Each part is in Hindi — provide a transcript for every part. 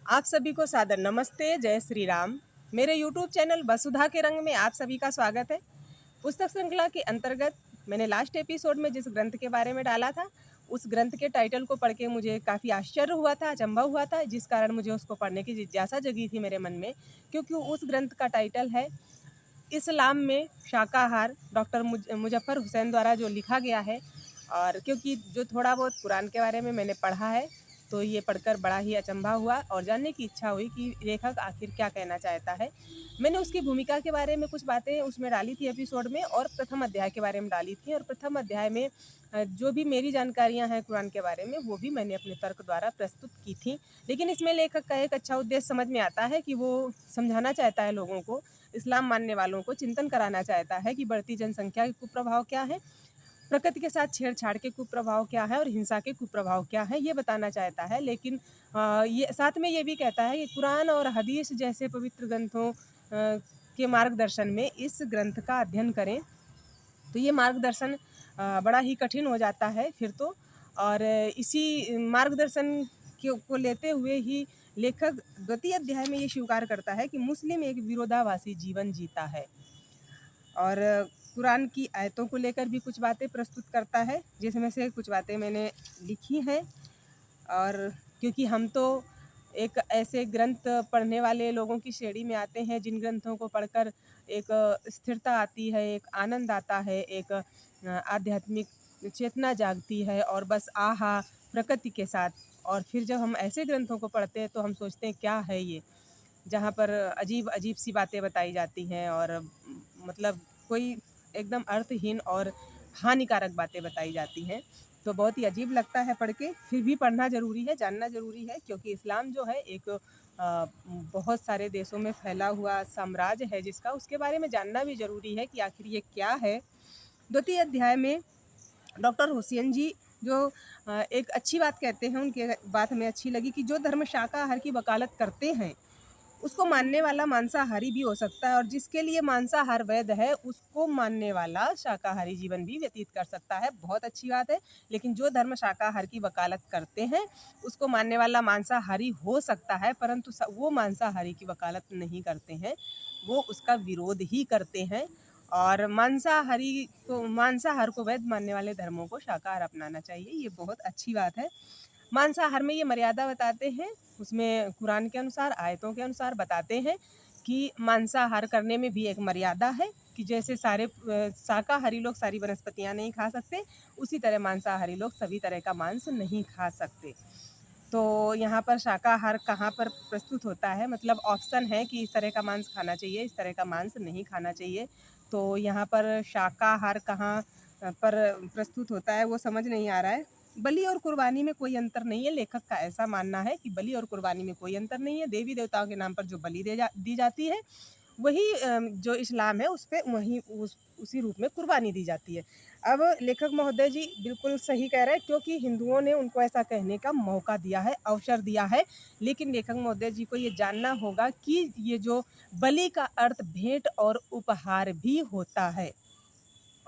आप सभी को सादर नमस्ते, जय श्री राम। मेरे यूट्यूब चैनल वसुधा के रंग में आप सभी का स्वागत है। पुस्तक श्रृंखला के अंतर्गत मैंने लास्ट एपिसोड में जिस ग्रंथ के बारे में डाला था, उस ग्रंथ के टाइटल को पढ़ के मुझे काफ़ी आश्चर्य हुआ था, अचंभा हुआ था, जिस कारण मुझे उसको पढ़ने की जिज्ञासा जगी थी मेरे मन में, क्योंकि उस ग्रंथ का टाइटल है इस्लाम में शाकाहार, डॉक्टर मुजफ्फर हुसैन द्वारा जो लिखा गया है। और क्योंकि जो थोड़ा बहुत कुरान के बारे में मैंने पढ़ा है, तो ये पढ़कर बड़ा ही अचंभा हुआ और जानने की इच्छा हुई कि लेखक आखिर क्या कहना चाहता है। मैंने उसकी भूमिका के बारे में कुछ बातें उसमें डाली थी एपिसोड में, और प्रथम अध्याय के बारे में डाली थी। और प्रथम अध्याय में जो भी मेरी जानकारियां हैं कुरान के बारे में, वो भी मैंने अपने तर्क द्वारा प्रस्तुत की थी। लेकिन इसमें लेखक का एक अच्छा उद्देश्य समझ में आता है कि वो समझाना चाहता है लोगों को, इस्लाम मानने वालों को चिंतन कराना चाहता है कि बढ़ती जनसंख्या के कुप्रभाव क्या है, प्रकृति के साथ छेड़छाड़ के कुप्रभाव क्या है और हिंसा के कुप्रभाव क्या है, ये बताना चाहता है। लेकिन ये साथ में ये भी कहता है कि कुरान और हदीस जैसे पवित्र ग्रंथों के मार्गदर्शन में इस ग्रंथ का अध्ययन करें, तो ये मार्गदर्शन बड़ा ही कठिन हो जाता है फिर तो। और इसी मार्गदर्शन को लेते हुए ही लेखक द्वितीय अध्याय में ये स्वीकार करता है कि मुस्लिम एक विरोधाभासी जीवन जीता है। और कुरान की आयतों को लेकर भी कुछ बातें प्रस्तुत करता है, जिसमें से कुछ बातें मैंने लिखी हैं। और क्योंकि हम तो एक ऐसे ग्रंथ पढ़ने वाले लोगों की श्रेणी में आते हैं जिन ग्रंथों को पढ़कर एक स्थिरता आती है, एक आनंद आता है, एक आध्यात्मिक चेतना जागती है, और बस आहा प्रकृति के साथ। और फिर जब हम ऐसे ग्रंथों को पढ़ते हैं तो हम सोचते हैं क्या है ये, जहाँ पर अजीब अजीब सी बातें बताई जाती हैं, और मतलब कोई एकदम अर्थहीन और हानिकारक बातें बताई जाती हैं। तो बहुत ही अजीब लगता है पढ़ के, फिर भी पढ़ना ज़रूरी है, जानना ज़रूरी है, क्योंकि इस्लाम जो है एक बहुत सारे देशों में फैला हुआ साम्राज्य है जिसका, उसके बारे में जानना भी ज़रूरी है कि आखिर ये क्या है। द्वितीय अध्याय में डॉक्टर हुसैन जी जो एक अच्छी बात कहते हैं, उनकी बात हमें अच्छी लगी कि जो धर्म शाकाहार की वकालत करते हैं उसको मानने वाला मांसाहारी भी हो सकता है, और जिसके लिए मांसाहार वैध है उसको मानने वाला शाकाहारी जीवन भी व्यतीत कर सकता है। बहुत अच्छी बात है। लेकिन जो धर्म शाकाहार की वकालत करते हैं उसको मानने वाला मांसाहारी हो सकता है, परंतु वो मांसाहारी की वकालत नहीं करते हैं, वो उसका विरोध ही करते हैं। और मांसाहार को वैध मानने वाले धर्मों को शाकाहार अपनाना चाहिए, ये बहुत अच्छी बात है। मांसाहार में ये मर्यादा बताते हैं, उसमें कुरान के अनुसार, आयतों के अनुसार बताते हैं कि मांसाहार करने में भी एक मर्यादा है, कि जैसे सारे शाकाहारी लोग सारी वनस्पतियां नहीं खा सकते, उसी तरह मांसाहारी लोग सभी तरह का मांस नहीं खा सकते। तो यहाँ पर शाकाहार कहाँ पर प्रस्तुत होता है, मतलब ऑप्शन है कि इस तरह का मांस खाना चाहिए, इस तरह का मांस नहीं खाना चाहिए। तो यहाँ पर शाकाहार कहाँ पर प्रस्तुत होता है वो समझ नहीं आ रहा है। बलि और कुर्बानी में कोई अंतर नहीं है, लेखक का ऐसा मानना है कि बलि और कुर्बानी में कोई अंतर नहीं है। देवी देवताओं के नाम पर जो बलि दी जाती है, वही जो इस्लाम है उस पे वहीं उसी रूप में कुर्बानी दी जाती है। अब लेखक महोदय जी बिल्कुल सही कह रहे हैं, क्योंकि हिंदुओं ने उनको ऐसा कहने का मौका दिया है, अवसर दिया है। लेकिन लेखक महोदय जी को ये जानना होगा कि ये जो बलि का अर्थ भेंट और उपहार भी होता है।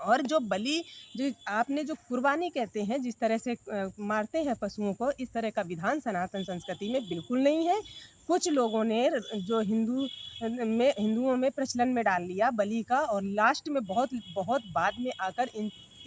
और जो बलि, जो आपने जो कुर्बानी कहते हैं, जिस तरह से मारते हैं पशुओं को, इस तरह का विधान सनातन संस्कृति में बिल्कुल नहीं है। कुछ लोगों ने जो हिंदुओं में प्रचलन में डाल लिया बलि का, और लास्ट में बहुत बहुत बाद में आकर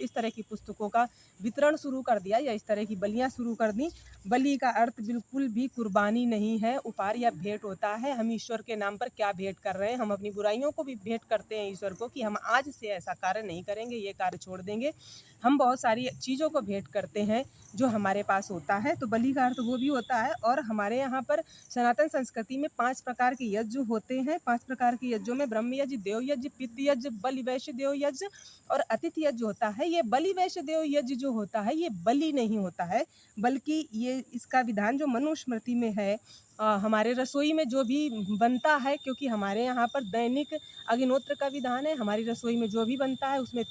इस तरह की पुस्तकों का वितरण शुरू कर दिया, या इस तरह की बलियां शुरू कर दी। बलि का अर्थ बिल्कुल भी कुर्बानी नहीं है, उपहार या भेंट होता है। हम ईश्वर के नाम पर क्या भेंट कर रहे हैं, हम अपनी बुराइयों को भी भेंट करते हैं ईश्वर को, कि हम आज से ऐसा कार्य नहीं करेंगे, ये कार्य छोड़ देंगे। हम बहुत सारी चीज़ों को भेंट करते हैं जो हमारे पास होता है, तो बलि का अर्थ वो भी होता है। और हमारे यहाँ पर सनातन संस्कृति में 5 प्रकार के यज्ञ होते हैं। 5 प्रकार के यज्ञों में ब्रह्म यज्ञ, देव यज्ञ, पितृ यज्ञ, बलि वैश्य देव यज्ञ और अतिथि यज्ञ होता है। ये बलि वैश्य देव यज्ञ जो होता है, ये बलि नहीं होता है, बल्कि ये इसका विधान जो मनुस्मृति में है, हमारे रसोई में जो भी बनता है, क्योंकि हमारे यहाँ पर दैनिक अग्निहोत्र का विधान है, हमारी रसोई में जो भी बनता है उसमें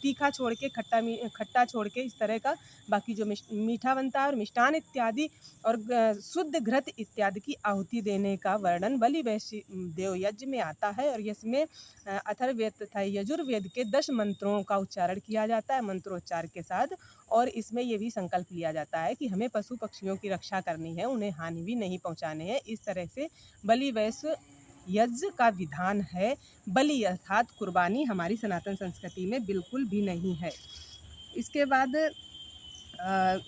तीखा छोड़ के, खट्टा छोड़ के इस तरह का, बाकी जो मीठा बनता है और मिष्टान इत्यादि और शुद्ध घृत इत्यादि की आहुति देने का वर्णन बलि वैश्य देव यज्ञ में आता है। और इसमें अथर्ववेद तथा यजुर्वेद के 10 मंत्रों का उच्चारण किया जाता है मंत्रोच्चार के साथ। और इसमें ये भी संकल्प लिया जाता है कि हमें पशु पक्षियों की रक्षा करनी है, उन्हें हानि भी नहीं पहुंचाने हैं। इस तरह से बलि वैश्य यज्ञ का विधान है। बलि अर्थात कुर्बानी हमारी सनातन संस्कृति में बिल्कुल भी नहीं है। इसके बाद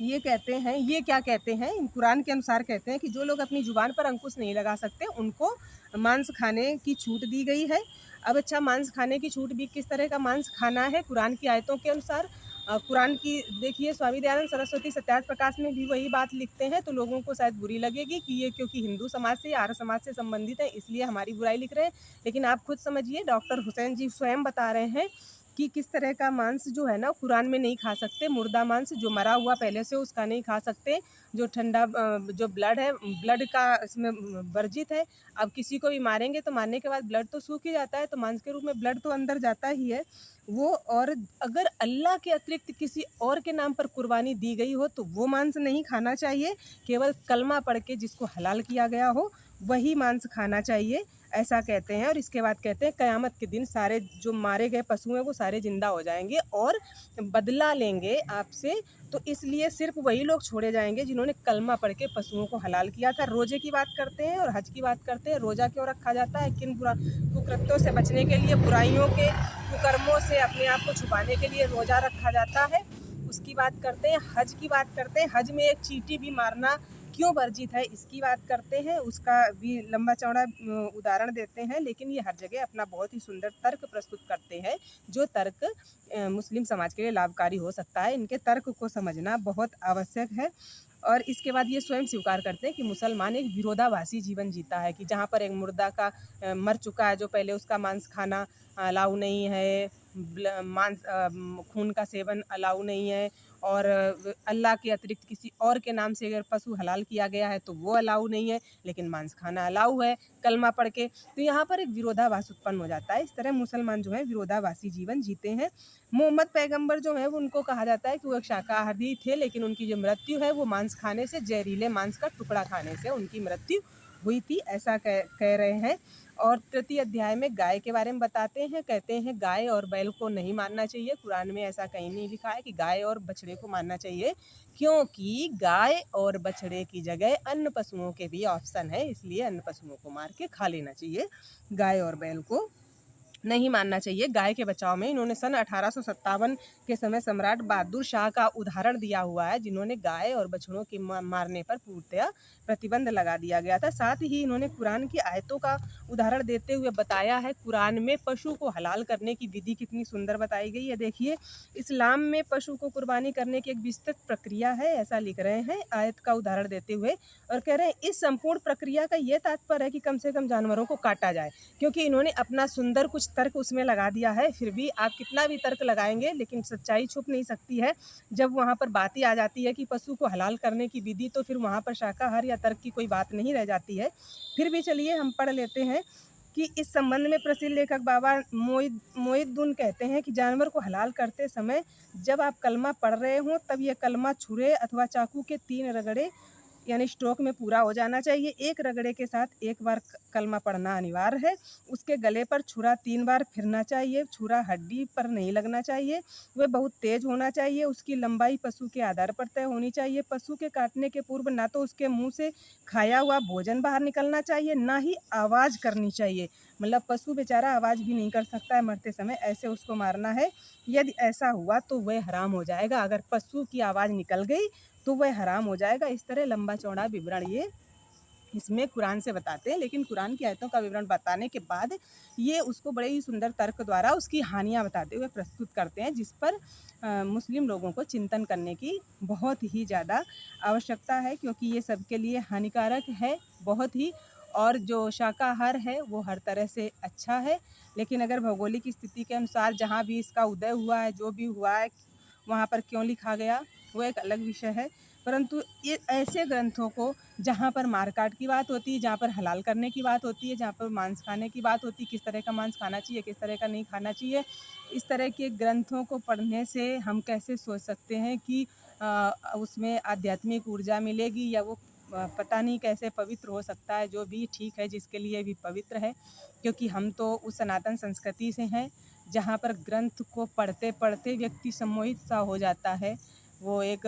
ये कहते हैं, ये क्या कहते हैं, कुरान के अनुसार कहते हैं कि जो लोग अपनी जुबान पर अंकुश नहीं लगा सकते उनको मांस खाने की छूट दी गई है। अब अच्छा, मांस खाने की छूट भी किस तरह का मांस खाना है कुरान की आयतों के अनुसार। कुरान की देखिए, स्वामी दयानंद सरस्वती सत्यार्थ प्रकाश में भी वही बात लिखते हैं, तो लोगों को शायद बुरी लगेगी कि ये क्योंकि हिंदू समाज से, आर्य समाज से संबंधित है, इसलिए हमारी बुराई लिख रहे हैं। लेकिन आप खुद समझिए, डॉक्टर हुसैन जी स्वयं बता रहे हैं कि किस तरह का मांस जो है ना कुरान में नहीं खा सकते। मुर्दा मांस, जो मरा हुआ पहले से, उसका नहीं खा सकते। जो ठंडा जो ब्लड है, ब्लड का इसमें वर्जित है। अब किसी को भी मारेंगे तो मारने के बाद ब्लड तो सूख ही जाता है, तो मांस के रूप में ब्लड तो अंदर जाता ही है वो। और अगर अल्लाह के अतिरिक्त किसी और के नाम पर कुर्बानी दी गई हो तो वो मांस नहीं खाना चाहिए। केवल कलमा पढ़ के जिसको हलाल किया गया हो वही मांस खाना चाहिए, ऐसा कहते हैं। और इसके बाद कहते हैं क़यामत के दिन सारे जो मारे गए पशु हैं वो सारे जिंदा हो जाएंगे और बदला लेंगे आपसे। तो इसलिए सिर्फ वही लोग छोड़े जाएंगे जिन्होंने कलमा पढ़ के पशुओं को हलाल किया था। रोजे की बात करते हैं और हज की बात करते हैं। रोजा क्यों रखा जाता है? किन कुकृत्यों से बचने के लिए, बुराइयों के कुकर्मों से अपने आप को छुपाने के लिए रोजा रखा जाता है, उसकी बात करते हैं। हज की बात करते हैं, हज में एक चींटी भी मारना क्यों वर्जित है इसकी बात करते हैं, उसका भी लंबा चौड़ा उदाहरण देते हैं। लेकिन ये हर जगह अपना बहुत ही सुंदर तर्क प्रस्तुत करते हैं, जो तर्क मुस्लिम समाज के लिए लाभकारी हो सकता है। इनके तर्क को समझना बहुत आवश्यक है। और इसके बाद ये स्वयं स्वीकार करते हैं कि मुसलमान एक विरोधाभासी जीवन जीता है, कि जहाँ पर एक मुर्दा का मर चुका है, जो पहले उसका मांस खाना अलाउ नहीं है, मांस खून का सेवन अलाउ नहीं है, और अल्लाह के अतिरिक्त किसी और के नाम से अगर पशु हलाल किया गया है तो वो अलाउ नहीं है, लेकिन मांस खाना अलाउ है कलमा पढ़ के। तो यहाँ पर एक विरोधाभास उत्पन्न हो जाता है। इस तरह मुसलमान जो है विरोधाभासी जीवन जीते हैं। मोहम्मद पैगंबर जो है उनको कहा जाता है कि वो एक शाकाहारी थे, लेकिन उनकी जो मृत्यु है वो मांस खाने से, जहरीले मांस का टुकड़ा खाने से उनकी मृत्यु हुई थी, ऐसा कह रहे हैं। और तृतीय अध्याय में गाय के बारे में बताते हैं, कहते हैं गाय और बैल को नहीं मानना चाहिए। कुरान में ऐसा कहीं नहीं लिखा है कि गाय और बछड़े को मानना चाहिए, क्योंकि गाय और बछड़े की जगह अन्य पशुओं के भी ऑप्शन है, इसलिए अन्य पशुओं को मार के खा लेना चाहिए। गाय और बैल को नहीं मानना चाहिए। गाय के बचाव में इन्होंने सन 1857 के समय सम्राट बहादुर शाह का उदाहरण दिया हुआ है, जिन्होंने गाय और बछड़ों के मारने पर पूर्णतया प्रतिबंध लगा दिया गया था। साथ ही इन्होंने कुरान की आयतों का उदाहरण देते हुए बताया है, कुरान में पशु को हलाल करने की विधि कितनी सुंदर बताई गई है। देखिए, इस्लाम में पशु को कुर्बानी करने की एक विस्तृत प्रक्रिया है, ऐसा लिख रहे हैं आयत का उदाहरण देते हुए। और कह रहे हैं इस संपूर्ण प्रक्रिया का ये तात्पर्य है कि कम से कम जानवरों को काटा जाए, क्योंकि इन्होंने अपना सुंदर कुछ तर्क उसमें लगा दिया है। फिर भी आप कितना भी तर्क लगाएंगे, लेकिन सच्चाई छुप नहीं सकती है। जब वहाँ पर बात ही आ जाती है कि पशु को हलाल करने की विधि, तो फिर वहाँ पर शाकाहार या तर्क की कोई बात नहीं रह जाती है। फिर भी चलिए हम पढ़ लेते हैं कि इस संबंध में प्रसिद्ध लेखक बाबा मोइनुद्दीन कहते हैं कि जानवर को हलाल करते समय जब आप कलमा पढ़ रहे हों तब यह कलमा छुरे अथवा चाकू के 3 रगड़े यानी स्ट्रोक में पूरा हो जाना चाहिए। एक रगड़े के साथ एक बार कलमा पढ़ना अनिवार्य है। उसके गले पर छुरा 3 बार फिरना चाहिए। छुरा हड्डी पर नहीं लगना चाहिए। वह बहुत तेज होना चाहिए। उसकी लंबाई पशु के आधार पर तय होनी चाहिए। पशु के काटने के पूर्व ना तो उसके मुंह से खाया हुआ भोजन बाहर निकलना चाहिए, ना ही आवाज़ करनी चाहिए। मतलब पशु बेचारा आवाज़ भी नहीं कर सकता है मरते समय, ऐसे उसको मारना है। यदि ऐसा हुआ तो वह हराम हो जाएगा। अगर पशु की आवाज़ निकल गई तो वह हराम हो जाएगा। इस तरह लंबा चौड़ा विवरण ये इसमें कुरान से बताते हैं। लेकिन कुरान की आयतों का विवरण बताने के बाद ये उसको बड़े ही सुंदर तर्क द्वारा उसकी हानियाँ बताते हुए प्रस्तुत करते हैं, जिस पर मुस्लिम लोगों को चिंतन करने की बहुत ही ज़्यादा आवश्यकता है, क्योंकि ये सबके लिए हानिकारक है बहुत ही। और जो शाकाहार है वो हर तरह से अच्छा है, लेकिन अगर भौगोलिक स्थिति के अनुसार जहाँ भी इसका उदय हुआ है, जो भी हुआ है, वहाँ पर क्यों लिखा गया वो एक अलग विषय है। परंतु ये ऐसे ग्रंथों को जहाँ पर मार-काट की बात होती है, जहाँ पर हलाल करने की बात होती है, जहाँ पर मांस खाने की बात होती है, किस तरह का मांस खाना चाहिए, किस तरह का नहीं खाना चाहिए, इस तरह के ग्रंथों को पढ़ने से हम कैसे सोच सकते हैं कि उसमें आध्यात्मिक ऊर्जा मिलेगी या वो पता नहीं कैसे पवित्र हो सकता है। जो भी ठीक है, जिसके लिए भी पवित्र है, क्योंकि हम तो उस सनातन संस्कृति से हैं जहाँ पर ग्रंथ को पढ़ते-पढ़ते व्यक्ति सम्मोहित सा हो जाता है। वो एक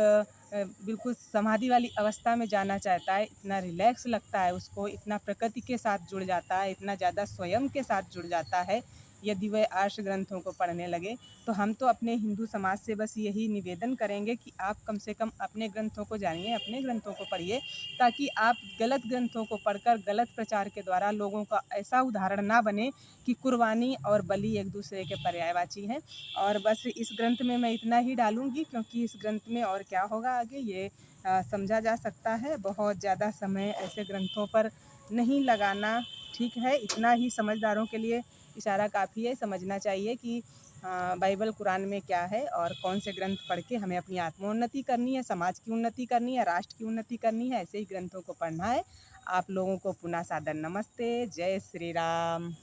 बिल्कुल समाधि वाली अवस्था में जाना चाहता है, इतना रिलैक्स लगता है उसको, इतना प्रकृति के साथ जुड़ जाता है, इतना ज़्यादा स्वयं के साथ जुड़ जाता है, यदि वह आर्ष ग्रंथों को पढ़ने लगे। तो हम तो अपने हिंदू समाज से बस यही निवेदन करेंगे कि आप कम से कम अपने ग्रंथों को जानिए, अपने ग्रंथों को पढ़िए, ताकि आप गलत ग्रंथों को पढ़कर गलत प्रचार के द्वारा लोगों का ऐसा उदाहरण ना बने कि कुर्बानी और बलि एक दूसरे के पर्यायवाची हैं। और बस इस ग्रंथ में मैं इतना ही डालूँगी, क्योंकि इस ग्रंथ में और क्या होगा आगे ये समझा जा सकता है। बहुत ज़्यादा समय ऐसे ग्रंथों पर नहीं लगाना ठीक है, इतना ही समझदारों के लिए इशारा काफ़ी है। समझना चाहिए कि बाइबल कुरान में क्या है और कौन से ग्रंथ पढ़ के हमें अपनी आत्मोन्नति करनी है, समाज की उन्नति करनी है, राष्ट्र की उन्नति करनी है, ऐसे ही ग्रंथों को पढ़ना है। आप लोगों को पुनः सादर नमस्ते। जय श्री राम।